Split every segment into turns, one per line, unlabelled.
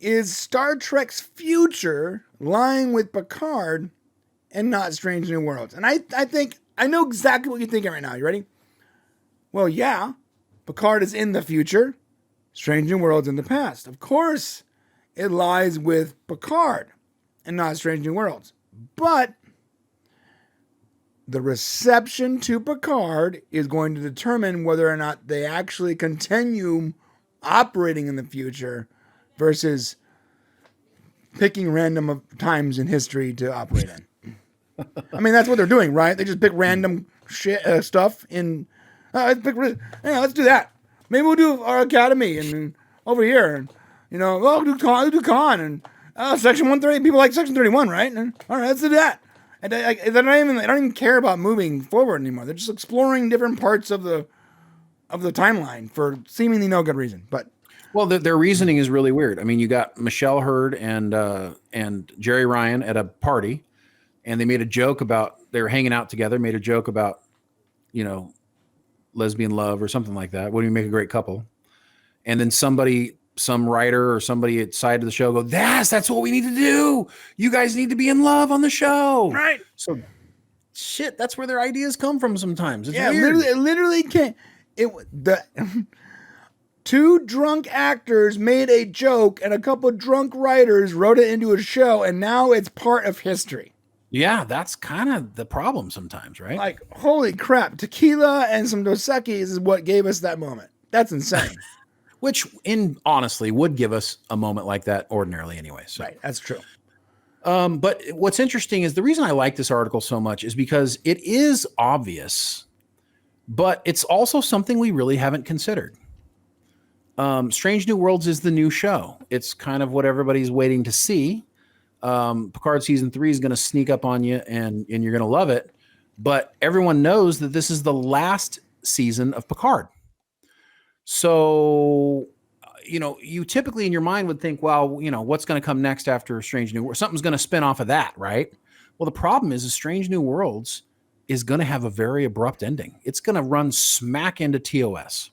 is Star Trek's future lying with Picard and not Strange New Worlds? And I think I know exactly what you're thinking right now. You ready? Well, yeah, Picard is in the future, Strange New Worlds in the past. Of course, it lies with Picard and not Strange New Worlds. But the reception to Picard is going to determine whether or not they actually continue operating in the future versus picking random times in history to operate in. I mean, that's what they're doing, right? They just pick random shit stuff in. Let's do that. Maybe we'll do our academy and over here, and we'll do con and section 130. People like section 31, right? And, all right, let's do that. And they don't even care about moving forward anymore. They're just exploring different parts of the timeline for seemingly no good reason. But
their reasoning is really weird. I mean, you got Michelle Hurd and Jerry Ryan at a party, and they made a joke about they were hanging out together. Made a joke about lesbian love or something like that. Wouldn't you make a great couple? And then some writer or somebody at side of the show go, that's what we need to do. You guys need to be in love on the show.
Right.
So shit, that's where their ideas come from sometimes. It's
yeah,
weird.
It literally can't. Two drunk actors made a joke and a couple drunk writers wrote it into a show, and now it's part of history.
Yeah, that's kind of the problem sometimes, right?
Like, holy crap, tequila and some Dos Equis is what gave us that moment. That's insane.
Which, honestly, would give us a moment like that ordinarily anyway. So.
Right, that's true.
But what's interesting is the reason I like this article so much is because it is obvious, but it's also something we really haven't considered. Strange New Worlds is the new show. It's kind of what everybody's waiting to see. Picard season 3 is going to sneak up on you and you're going to love it. But everyone knows that this is the last season of Picard. So, you typically in your mind would think, well, what's going to come next after Strange New Worlds? Something's going to spin off of that, right? Well, the problem is Strange New Worlds is going to have a very abrupt ending. It's going to run smack into TOS.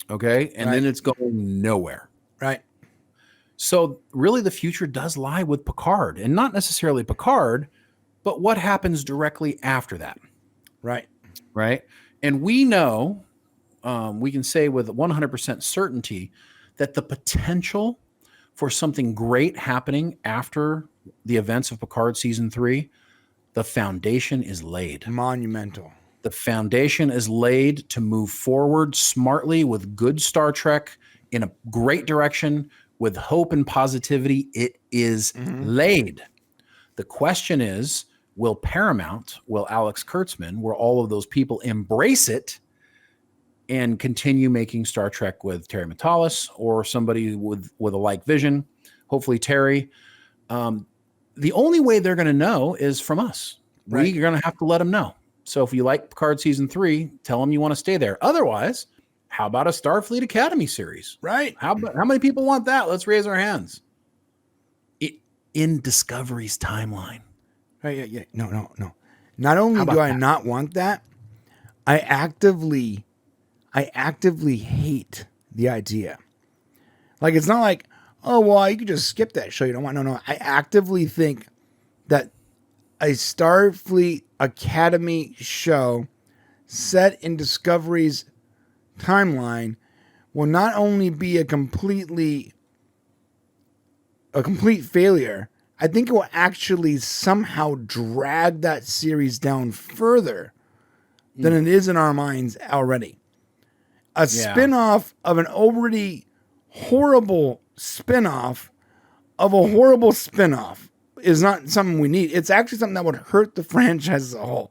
Okay. And then it's going nowhere.
Right.
So really the future does lie with Picard, and not necessarily Picard, but what happens directly after that.
Right.
Right. And we know, we can say with 100% certainty that the potential for something great happening after the events of Picard season 3, the foundation is laid.
Monumental.
The foundation is laid to move forward smartly with good Star Trek in a great direction with hope and positivity. It is laid. The question is, will Paramount, will Alex Kurtzman, will all of those people embrace it and continue making Star Trek with Terry Matalas or somebody with a like vision? Hopefully Terry. The only way they're going to know is from us. Right. We're going to have to let them know. So if you like Picard season 3, tell them you want to stay there. Otherwise, how about a Starfleet Academy series?
Right.
How many people want that? Let's raise our hands. In Discovery's timeline.
Right. Yeah. No. Not only do I not want that, I actively hate the idea. Like, it's not like, oh, well, you could just skip that show. You don't want. No. I actively think that a Starfleet Academy show set in Discovery's timeline will not only be a complete failure, I think it will actually somehow drag that series down further than it is in our minds already. A spin-off of an already horrible spin-off of a horrible spin-off is not something we need. It's actually something that would hurt the franchise as a whole.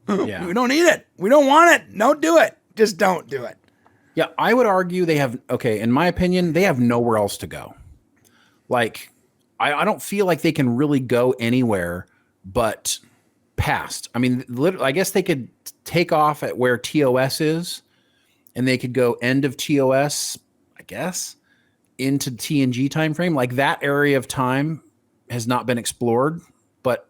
Yeah. We don't need it. We don't want it. Don't do it. Just don't do it.
Yeah, I would argue in my opinion, they have nowhere else to go. Like, I don't feel like they can really go anywhere but past. I mean, I guess they could take off at where TOS is, and they could go end of TOS, I guess, into TNG timeframe. Like, that area of time has not been explored, but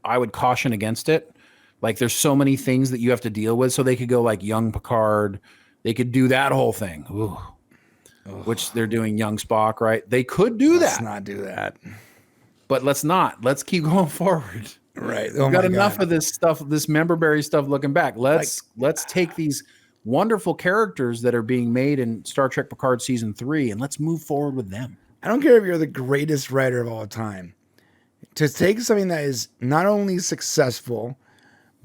I would caution against it. Like, there's so many things that you have to deal with. So they could go like young Picard. They could do that whole thing. Ooh. which they're doing young Spock, right? They could do
Let's
that.
not do that.
But let's not. Let's keep going forward.
Right.
We've got enough of this stuff, this memberberry stuff looking back. Let's take these wonderful characters that are being made in Star Trek Picard season 3 and let's move forward with them.
I don't care if you're the greatest writer of all time. To take something that is not only successful,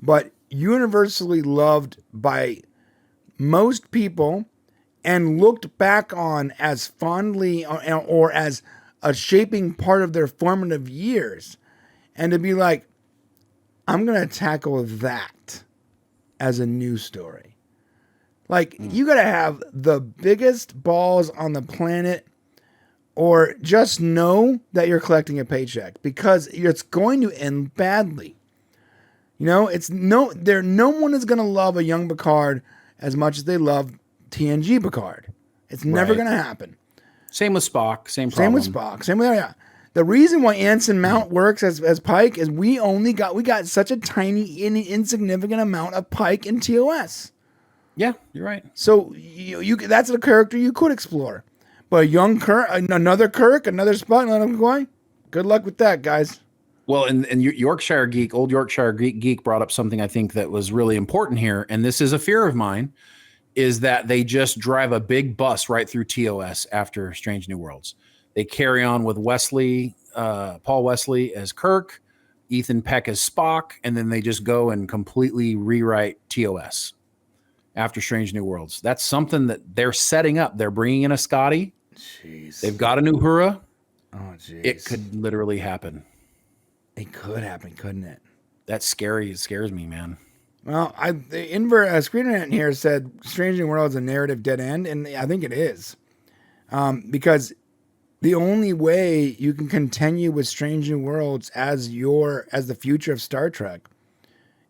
but universally loved by most people and looked back on as fondly or as a shaping part of their formative years, and to be like, I'm going to tackle that as a new story. Like, you got to have the biggest balls on the planet, or just know that you're collecting a paycheck, because it's going to end badly. You know, no one is going to love a young Picard as much as they love TNG Picard. It's never going to happen.
Same with Spock. Same problem.
Same with Spock. Same with The reason why Anson Mount works as Pike is we got such a tiny, insignificant amount of Pike in TOS.
Yeah, you're right.
So you that's a character you could explore. But a young Kirk, another Spock, another McCoy, good luck with that, guys.
Well, and old Yorkshire Geek brought up something I think that was really important here, and this is a fear of mine, is that they just drive a big bus right through TOS after Strange New Worlds. They carry on with Paul Wesley as Kirk, Ethan Peck as Spock, and then they just go and completely rewrite TOS after Strange New Worlds. That's something that they're setting up. They're bringing in a Scotty.
Jeez.
They've got a new Uhura.
Oh, jeez.
It could literally happen.
It could happen, couldn't it?
That's scary. It scares me, man.
Well, the invert screen in here said Strange New Worlds a narrative dead end, and I think it is. Because the only way you can continue with Strange New Worlds as the future of Star Trek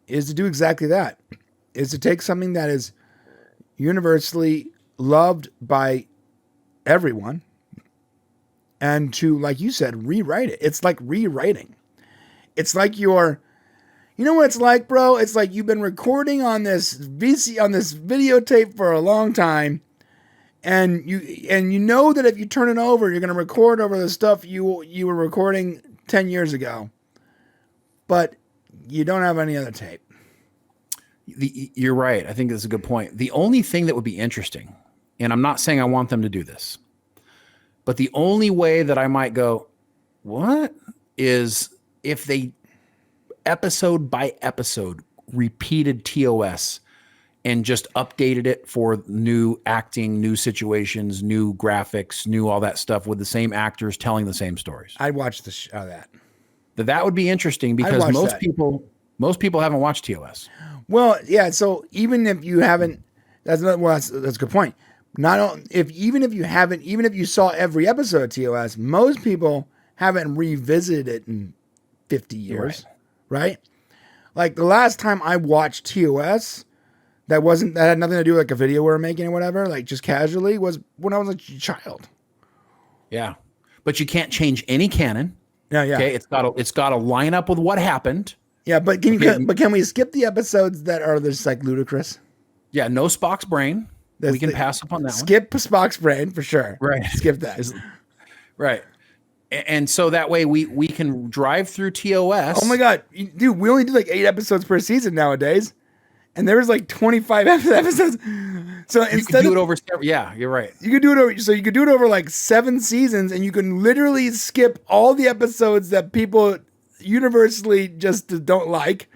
is to do exactly that. Is to take something that is universally loved by everyone and to, like you said, rewrite it. It's like rewriting. It's like you know what it's like, bro? It's like you've been recording on this videotape for a long time, and you know that if you turn it over, you're going to record over the stuff you were recording 10 years ago, but you don't have any other tape.
You're right. I think that's a good point. The only thing that would be interesting, and I'm not saying I want them to do this, but the only way that I might go, what, is if they episode by episode repeated TOS and just updated it for new acting, new situations, new graphics, new all that stuff with the same actors telling the same stories.
I'd watch that.
That would be interesting because most people haven't watched TOS.
Well, yeah. So even if you haven't, that's a good point. Even if you saw every episode of TOS, most people haven't revisited it in 50 years, right? Like the last time I watched TOS, that had nothing to do with like a video we were making or whatever, like just casually, was when I was a child.
Yeah, but you can't change any canon.
Yeah.
Okay, it's got to line up with what happened.
Yeah, but can we skip the episodes that are just like ludicrous?
Yeah, no Spock's brain. We can pass up on that.
Skip Spock's brain for sure.
Right.
Skip that.
Right. And so that way we can drive through TOS.
Oh my God, dude, we only do like 8 episodes per season nowadays, and there was like 25 episodes. So instead
do it over. Yeah, you're right.
You could do it over. So you could do it over like 7 seasons, and you can literally skip all the episodes that people universally just don't like.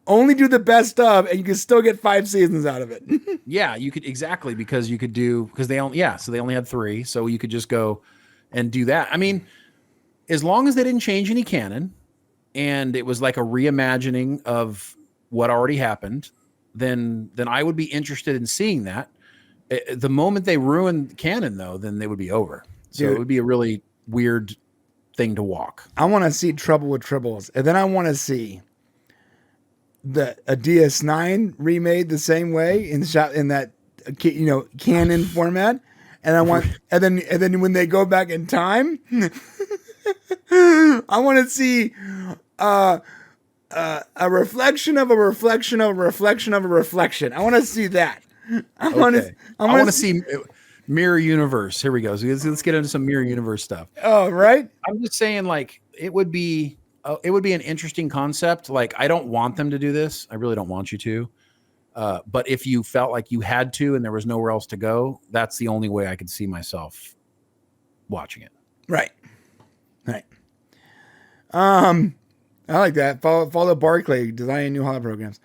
Only do the best of, and you can still get 5 seasons out of it.
Yeah, you could, exactly, because they only had 3, so you could just go and do that. I mean, as long as they didn't change any canon and it was like a reimagining of what already happened, then I would be interested in seeing that. The moment they ruin canon, though, then they would be over. So It would be a really weird thing to walk.
I want to see Trouble with Tribbles, and then I want to see a DS9 remade the same way in that canon format, and I want and then when they go back in time, I want to see a reflection of a reflection of a reflection of a reflection. I want to see that. I want to see
Mirror universe. Here we go. So let's get into some mirror universe stuff.
Oh, right.
I'm just saying, like, it would be an interesting concept. Like, I don't want them to do this. I really don't want you to. But if you felt like you had to and there was nowhere else to go, that's the only way I could see myself watching it.
Right. I like that. Follow Barclay, designing new holo programs.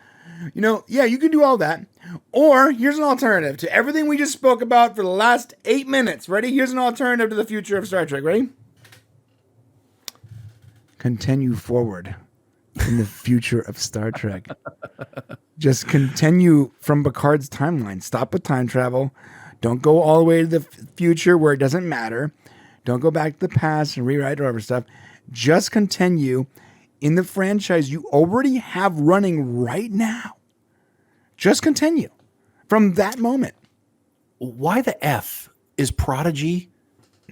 Yeah, you can do all that. Or here's an alternative to everything we just spoke about for the last 8 minutes. Ready? Here's an alternative to the future of Star Trek. Ready? Continue forward in the future of Star Trek. Just continue from Picard's timeline. Stop with time travel. Don't go all the way to the future where it doesn't matter. Don't go back to the past and rewrite or other stuff. Just continue in the franchise you already have running right now. Just continue from that moment.
Why the F is Prodigy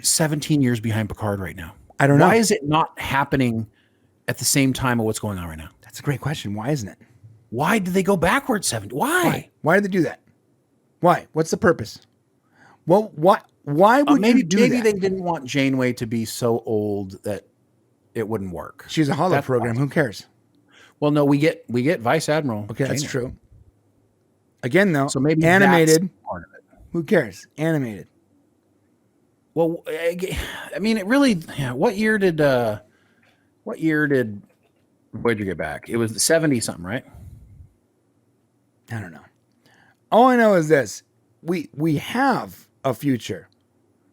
17 years behind Picard right now?
I don't know.
Why is it not happening at the same time of what's going on right now?
That's a great question. Why isn't it?
Why did they go backwards 70? Why?
Why did they do that? Why? What's the purpose? Well, why would you do that?
Maybe they didn't want Janeway to be so old that it wouldn't work.
She's a holo program. Who cares?
Well, no, we get Vice Admiral.
Okay, that's true. Again, though,
so maybe
animated.
That's part of it.
Who cares? Animated.
Well, I mean, it really. Yeah, what year did Voyager get back? It was 70 something, right?
I don't know. All I know is this: we have a future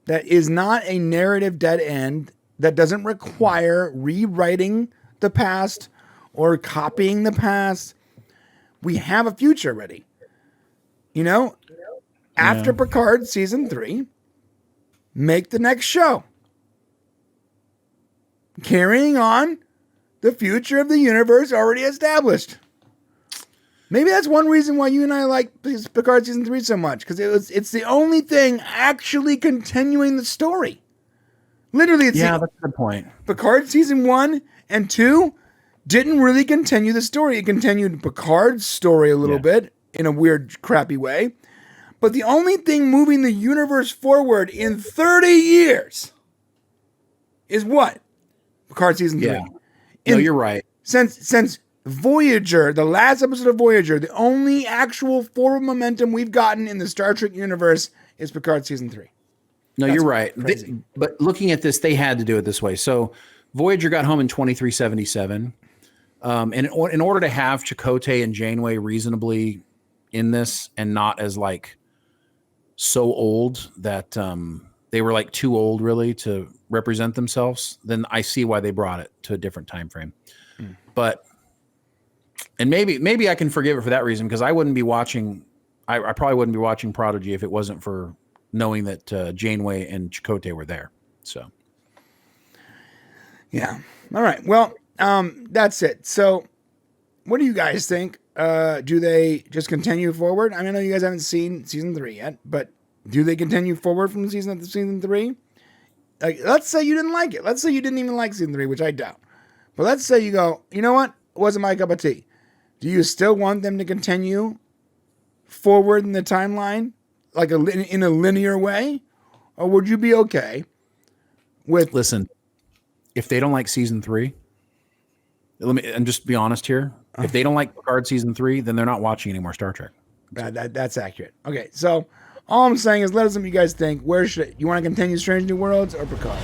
that is not a narrative dead end, that doesn't require rewriting the past or copying the past. We have a future ready. After Picard season 3, make the next show. Carrying on the future of the universe already established. Maybe that's one reason why you and I like Picard season 3 so much, because it's the only thing actually continuing the story. Literally,
that's a good point.
Picard season 1 and 2 didn't really continue the story. It continued Picard's story a little bit in a weird, crappy way. But the only thing moving the universe forward in 30 years is what? Picard season 3.
No, you're right.
Since Voyager, the last episode of Voyager, the only actual forward momentum we've gotten in the Star Trek universe is Picard season 3.
No, you're right. But looking at this, they had to do it this way. So Voyager got home in 2377. And in order to have Chakotay and Janeway reasonably in this and not as like so old that they were like too old really to represent themselves, then I see why they brought it to a different time frame. But and maybe I can forgive it for that reason, because I wouldn't be watching. I probably wouldn't be watching Prodigy if it wasn't for knowing that Janeway and Chakotay were there. So,
yeah. All right. Well, that's it. So, what do you guys think? Do they just continue forward? I know you guys haven't seen season 3 yet, but do they continue forward from season 3? Like, let's say you didn't like it. Let's say you didn't even like season 3, which I doubt. But let's say you go, you know what? It wasn't my cup of tea. Do you still want them to continue forward in the timeline, like in a linear way? Or would you be okay with...
Listen, if they don't like season 3, and just be honest here. If they don't like Picard season 3, then they're not watching any more Star Trek.
That's accurate. Okay, so all I'm saying is let us know what you guys think. Where should you want to continue Strange New Worlds or Picard?